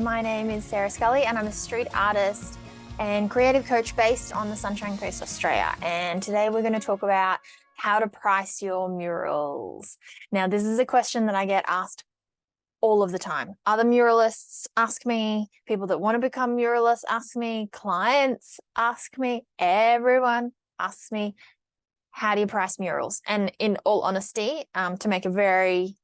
My name is Sarah Scully and I'm a street artist and creative coach based on the Sunshine Coast, Australia. And today we're going to talk about how to price your murals. Now, this is a question that I get asked all of the time. Other muralists ask me, people that want to become muralists ask me, clients ask me, everyone asks me, how do you price murals? And in all honesty, to make a very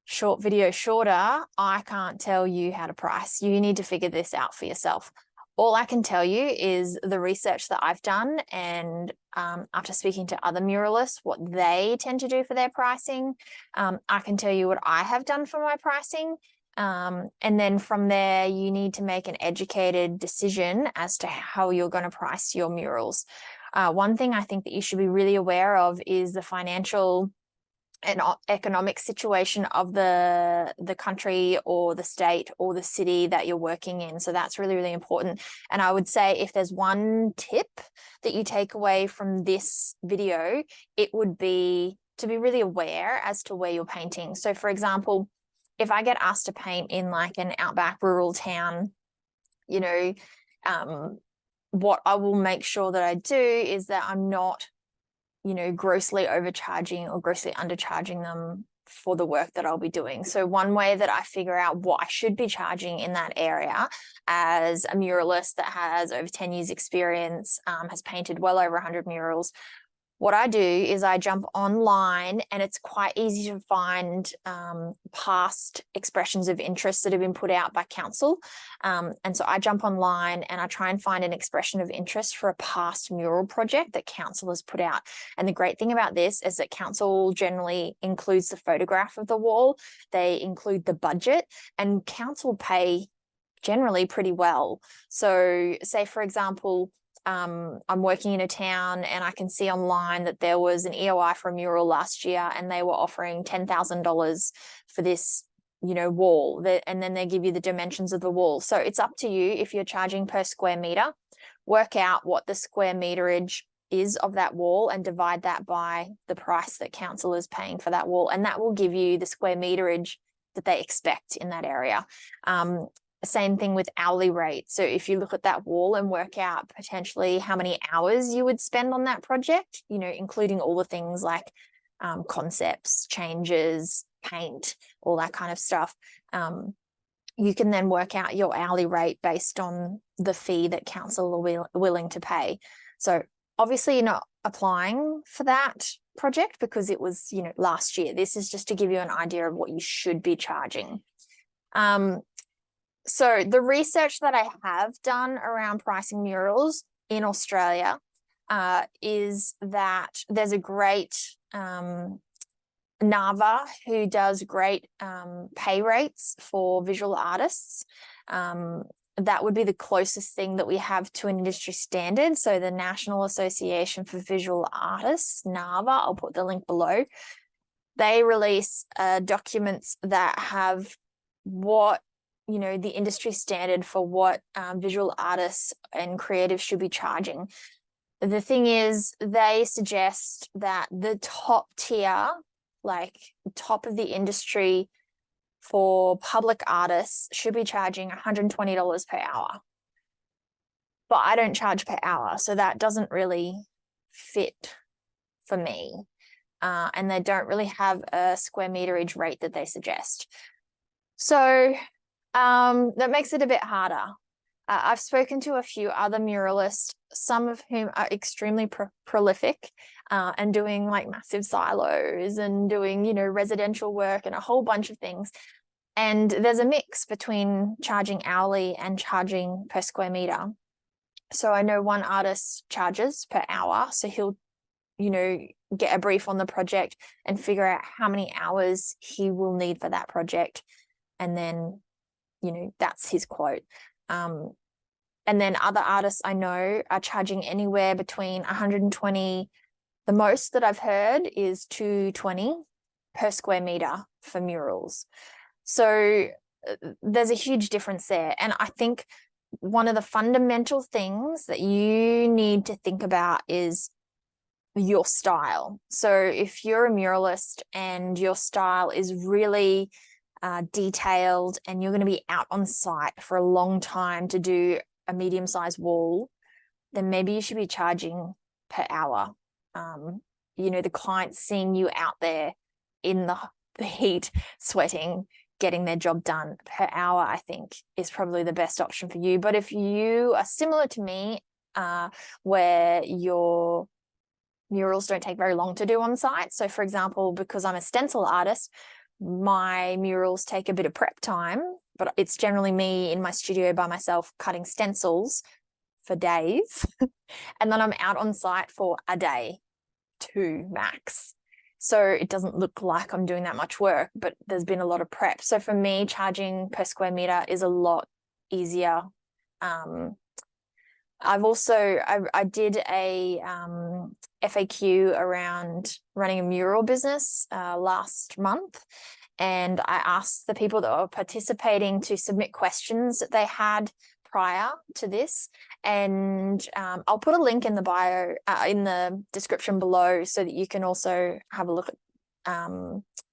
short video shorter, I can't tell you how to price. You need to figure this out for yourself. All I can tell you is the research that I've done, and after speaking to other muralists, what they tend to do for their pricing. I can tell you what I have done for my pricing. And then from there, you need to make an educated decision as to how you're going to price your murals. One thing I think that you should be really aware of is the financial and economic situation of the country or the state or the city that you're working in. So that's really, really important. And I would say if there's one tip that you take away from this video, it would be to be really aware as to where you're painting. So for example, if I get asked to paint in like an outback rural town, you know, what I will make sure that I do is that I'm not grossly overcharging or grossly undercharging them for the work that I'll be doing. So one way that I figure out what I should be charging in that area as a muralist that has over 10 years experience, has painted well over 100 murals, what I do is I jump online, and it's quite easy to find past expressions of interest that have been put out by council. And so I jump online and I try and find an expression of interest for a past mural project that council has put out. And the great thing about this is that council generally includes the photograph of the wall, they include the budget, and council pay generally pretty well. So say, for example, I'm working in a town and I can see online that there was an EOI for a mural last year and they were offering $10,000 for this, wall, and then they give you the dimensions of the wall. So it's up to you if you're charging per square meter. Work out what the square meterage is of that wall and divide that by the price that council is paying for that wall. And that will give you the square meterage that they expect in that area. Same thing with hourly rate. So if you look at that wall and work out potentially how many hours you would spend on that project, including all the things like concepts, changes, paint, all that kind of stuff, you can then work out your hourly rate based on the fee that council are willing to pay. So obviously you're not applying for that project because it was, last year. This is just to give you an idea of what you should be charging. So the research that I have done around pricing murals in Australia is that there's a great Nava who does great pay rates for visual artists. That would be the closest thing that we have to an industry standard. So the National Association for Visual Artists, NAVA, I'll put the link below. They release documents that have what the industry standard for what visual artists and creatives should be charging. The thing is, they suggest that the top tier, like top of the industry for public artists, should be charging $120 per hour. But I don't charge per hour, so that doesn't really fit for me. And they don't really have a square meterage rate that they suggest. So that makes it a bit harder. I've spoken to a few other muralists, some of whom are extremely prolific and doing like massive silos and doing, residential work and a whole bunch of things. And there's a mix between charging hourly and charging per square meter. So I know one artist charges per hour. So he'll, get a brief on the project and figure out how many hours he will need for that project. And then that's his quote. And then other artists I know are charging anywhere between 120. The most that I've heard is 220 per square meter for murals. So there's a huge difference there. And I think one of the fundamental things that you need to think about is your style. So if you're a muralist and your style is really detailed, and you're going to be out on site for a long time to do a medium-sized wall, then maybe you should be charging per hour. You know, the client's seeing you out there in the heat, sweating, getting their job done per hour, I think is probably the best option for you. But if you are similar to me, where your murals don't take very long to do on site. So for example, because I'm a stencil artist, my murals take a bit of prep time, but it's generally me in my studio by myself cutting stencils for days. And then I'm out on site for a day, 2 max. So it doesn't look like I'm doing that much work, but there's been a lot of prep. So for me, charging per square meter is a lot easier. I did a FAQ around running a mural business last month, and I asked the people that were participating to submit questions that they had prior to this, and I'll put a link in the bio in the description below so that you can also have a look at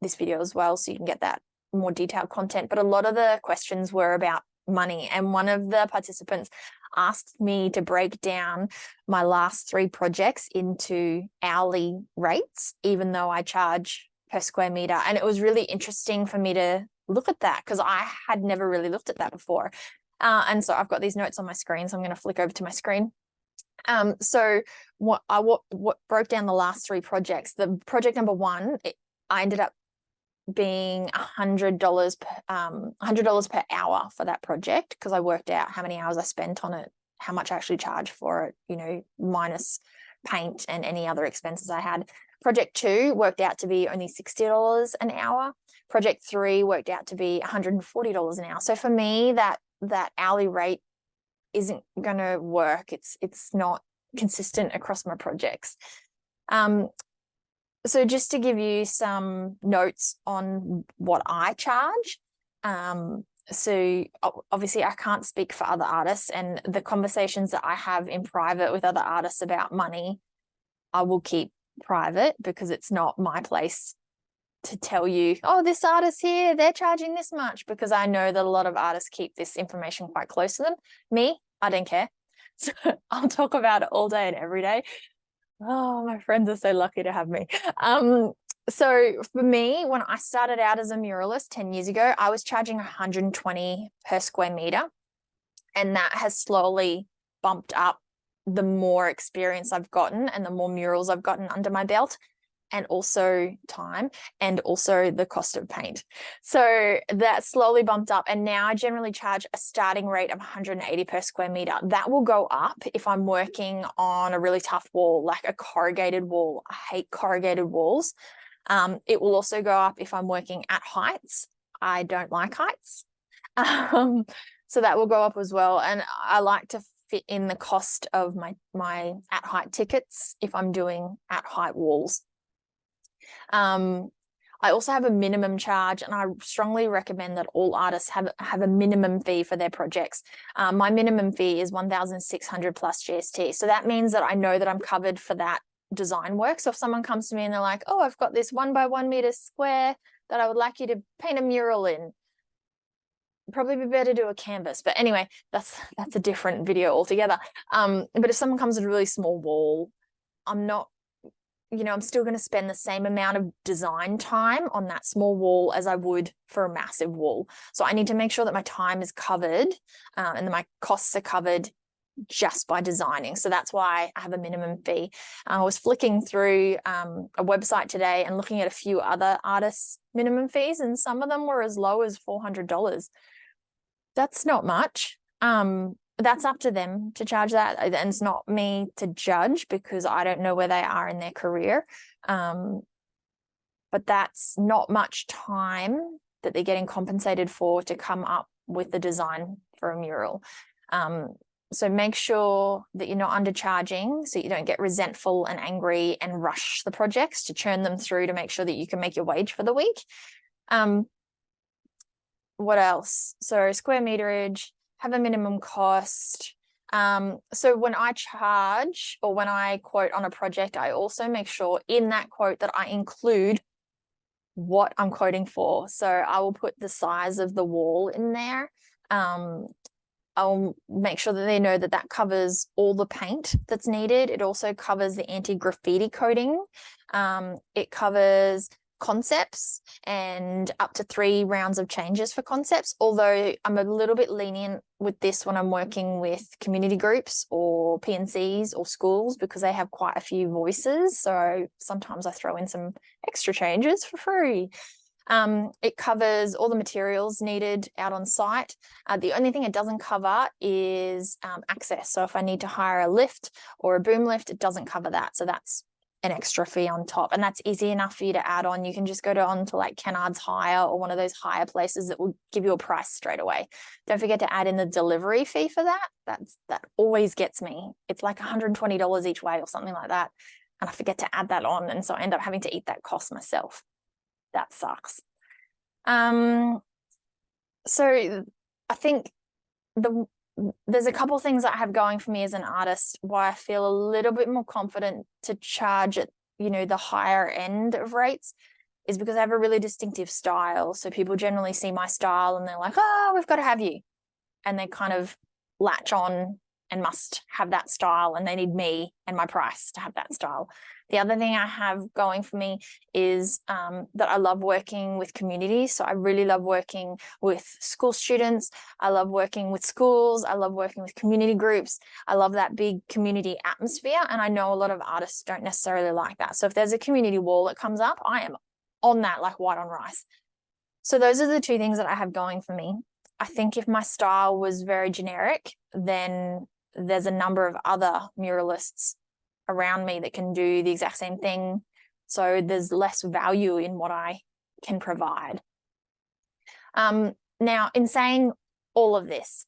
this video as well, so you can get that more detailed content. But a lot of the questions were about money, and one of the participants asked me to break down my last 3 projects into hourly rates, even though I charge per square meter. And it was really interesting for me to look at that because I had never really looked at that before. And so I've got these notes on my screen, so I'm going to flick over to my screen. So what broke down the last 3 projects, the project number 1, I ended up being $100 per hour for that project, because I worked out how many hours I spent on it, how much I actually charged for it, you know, minus paint and any other expenses I had. Project 2 worked out to be only $60 an hour. Project 3 worked out to be $140 an hour. So for me, that hourly rate isn't going to work. It's not consistent across my projects. So just to give you some notes on what I charge. So obviously I can't speak for other artists, and the conversations that I have in private with other artists about money, I will keep private, because it's not my place to tell you, oh, this artist here, they're charging this much, because I know that a lot of artists keep this information quite close to them. Me, I don't care. So I'll talk about it all day and every day. Oh, my friends are so lucky to have me. So for me, when I started out as a muralist 10 years ago, I was charging $120 per square meter. And that has slowly bumped up the more experience I've gotten and the more murals I've gotten under my belt, and also time, and also the cost of paint. So that slowly bumped up, and now I generally charge a starting rate of $180 per square meter. That will go up if I'm working on a really tough wall, like a corrugated wall. I hate corrugated walls. It will also go up if I'm working at heights. I don't like heights. So that will go up as well. And I like to fit in the cost of my at height tickets if I'm doing at height walls. I also have a minimum charge, and I strongly recommend that all artists have a minimum fee for their projects. My minimum fee is $1,600 plus GST. So that means that I know that I'm covered for that design work. So if someone comes to me and they're like, oh, I've got this 1 by 1 meter square that I would like you to paint a mural in, probably be better to do a canvas. But anyway, that's a different video altogether. But if someone comes with a really small wall, I'm not, you know, I'm still going to spend the same amount of design time on that small wall as I would for a massive wall. So I need to make sure that my time is covered, and that my costs are covered just by designing. So that's why I have a minimum fee. I was flicking through a website today and looking at a few other artists' minimum fees, and some of them were as low as $400. That's not much. That's up to them to charge that, and it's not me to judge, because I don't know where they are in their career. But that's not much time that they're getting compensated for to come up with the design for a mural. So make sure that you're not undercharging, so you don't get resentful and angry and rush the projects to churn them through to make sure that you can make your wage for the week. What else? So square meterage, have a minimum cost. So when I charge, or when I quote on a project, I also make sure in that quote that I include what I'm quoting for. So I will put the size of the wall in there. I'll make sure that they know that that covers all the paint that's needed. It also covers the anti-graffiti coating. It covers concepts and up to 3 rounds of changes for concepts, although I'm a little bit lenient with this when I'm working with community groups or PNCs or schools, because they have quite a few voices. So sometimes I throw in some extra changes for free. It covers all the materials needed out on site. The only thing it doesn't cover is access. So if I need to hire a lift or a boom lift, it doesn't cover that. So that's an extra fee on top, and that's easy enough for you to add on. You can just go on to like Kennard's Hire or one of those hire places that will give you a price straight away. Don't forget to add in the delivery fee for that. That always gets me. It's like $120 each way or something like that, and I forget to add that on, and so I end up having to eat that cost myself. That sucks. So I think there's a couple of things that I have going for me as an artist why I feel a little bit more confident to charge at, the higher end of rates, is because I have a really distinctive style. So people generally see my style and they're like, oh, we've got to have you. And they kind of latch on and must have that style, and they need me and my price to have that style. The other thing I have going for me is that I love working with communities. So I really love working with school students. I love working with schools. I love working with community groups. I love that big community atmosphere. And I know a lot of artists don't necessarily like that. So if there's a community wall that comes up, I am on that like white on rice. So those are the 2 things that I have going for me. I think if my style was very generic, then there's a number of other muralists around me that can do the exact same thing. So there's less value in what I can provide. Now, in saying all of this,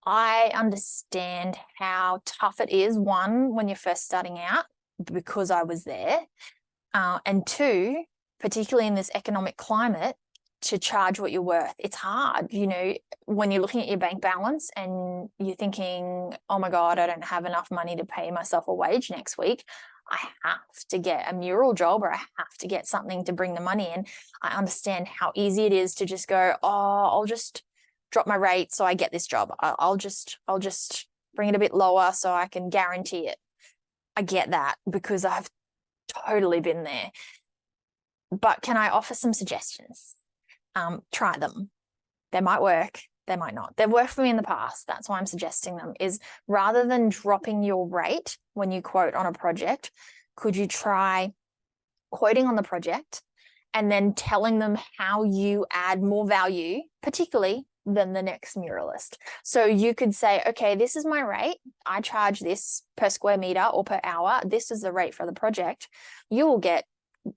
I understand how tough it is, 1, when you're first starting out, because I was there, and 2, particularly in this economic climate, to charge what you're worth. It's hard, when you're looking at your bank balance and you're thinking, oh my God, I don't have enough money to pay myself a wage next week. I have to get a mural job, or I have to get something to bring the money in. I understand how easy it is to just go, oh, I'll just drop my rate so I get this job. I'll just bring it a bit lower so I can guarantee it. I get that, because I've totally been there. But can I offer some suggestions? Try them. They might work, they might not. They've worked for me in the past. That's why I'm suggesting them, is rather than dropping your rate when you quote on a project, could you try quoting on the project and then telling them how you add more value, particularly than the next muralist. So you could say, okay, this is my rate. I charge this per square meter or per hour. This is the rate for the project. You will get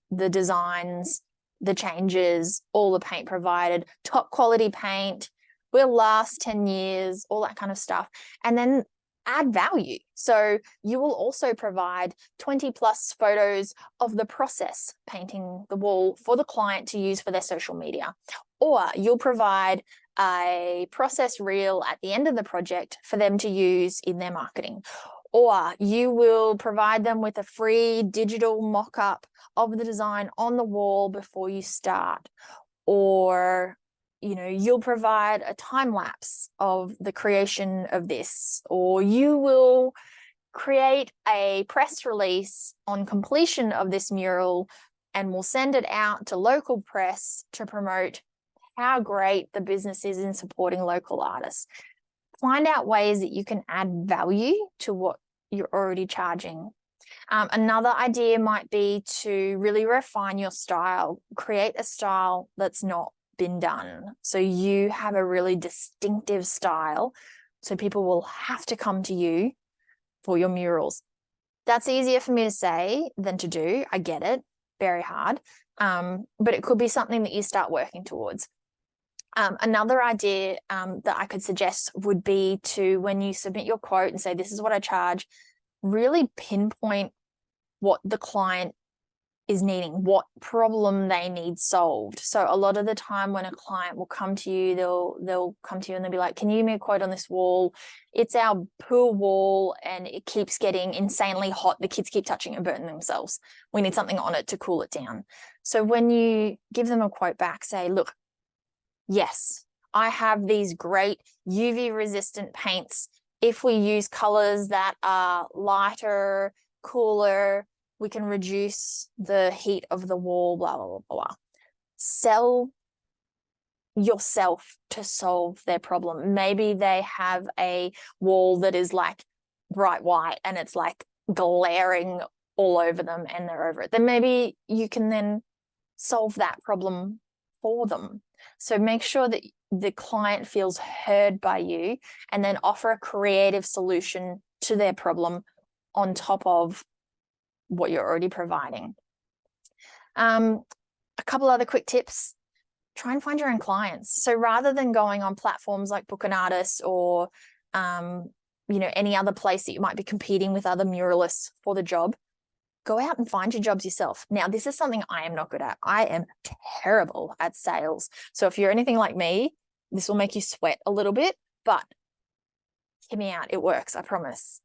the designs, the changes, all the paint provided, top quality paint, will last 10 years, all that kind of stuff. And then add value. So you will also provide 20 plus photos of the process painting the wall for the client to use for their social media. Or you'll provide a process reel at the end of the project for them to use in their marketing. Or you will provide them with a free digital mock-up of the design on the wall before you start. Or, you'll provide a time lapse of the creation of this. Or you will create a press release on completion of this mural and we'll send it out to local press to promote how great the business is in supporting local artists. Find out ways that you can add value to what you're already charging. Another idea might be to really refine your style. Create a style that's not been done. So you have a really distinctive style. So people will have to come to you for your murals. That's easier for me to say than to do. I get it. Very hard. But it could be something that you start working towards. Another idea that I could suggest would be to, when you submit your quote and say, this is what I charge, really pinpoint what the client is needing, what problem they need solved. So a lot of the time when a client will come to you, they'll come to you and they'll be like, can you give me a quote on this wall? It's our pool wall and it keeps getting insanely hot. The kids keep touching it and burning themselves. We need something on it to cool it down. So when you give them a quote back, say, look, yes, I have these great UV resistant paints. If we use colors that are lighter, cooler, we can reduce the heat of the wall, blah, blah, blah, blah. Sell yourself to solve their problem. Maybe they have a wall that is like bright white and it's like glaring all over them and they're over it. Then maybe you can then solve that problem for them. So make sure that the client feels heard by you and then offer a creative solution to their problem on top of what you're already providing. A couple other quick tips. Try and find your own clients. So rather than going on platforms like Book an Artist or any other place that you might be competing with other muralists for the job, go out and find your jobs yourself. Now, this is something I am not good at. I am terrible at sales. So if you're anything like me, this will make you sweat a little bit, but hear me out. It works, I promise.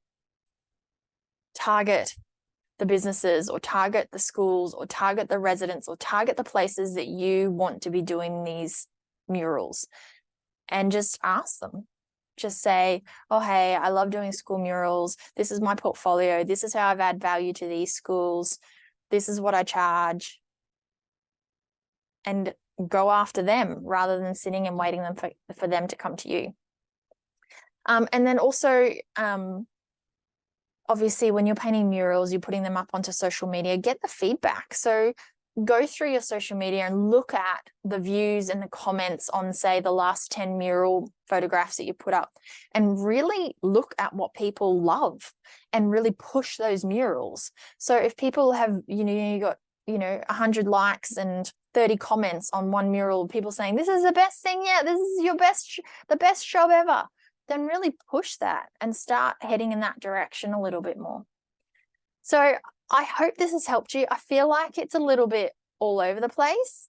Target the businesses or target the schools or target the residents or target the places that you want to be doing these murals and just ask them. Just say, oh, hey, I love doing school murals. This is my portfolio. This is how I've added value to these schools. This is what I charge. And go after them rather than sitting and waiting for them to come to you. And then also, obviously, when you're painting murals, you're putting them up onto social media, get the feedback. So go through your social media and look at the views and the comments on, say, the last 10 mural photographs that you put up and really look at what people love and really push those murals. So if people have, you got, 100 likes and 30 comments on one mural, people saying, this is the best thing yet, this is the best job ever, then really push that and start heading in that direction a little bit more. So I hope this has helped you. I feel like it's a little bit all over the place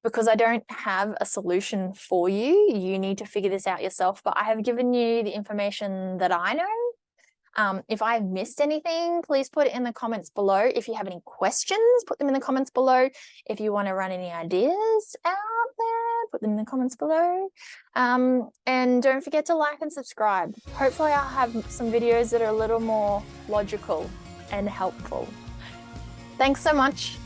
because I don't have a solution for you. You need to figure this out yourself, but I have given you the information that I know. If I've missed anything, please put it in the comments below. If you have any questions, put them in the comments below. If you want to run any ideas out there, put them in the comments below. And don't forget to like and subscribe. Hopefully I'll have some videos that are a little more logical and helpful. Thanks so much.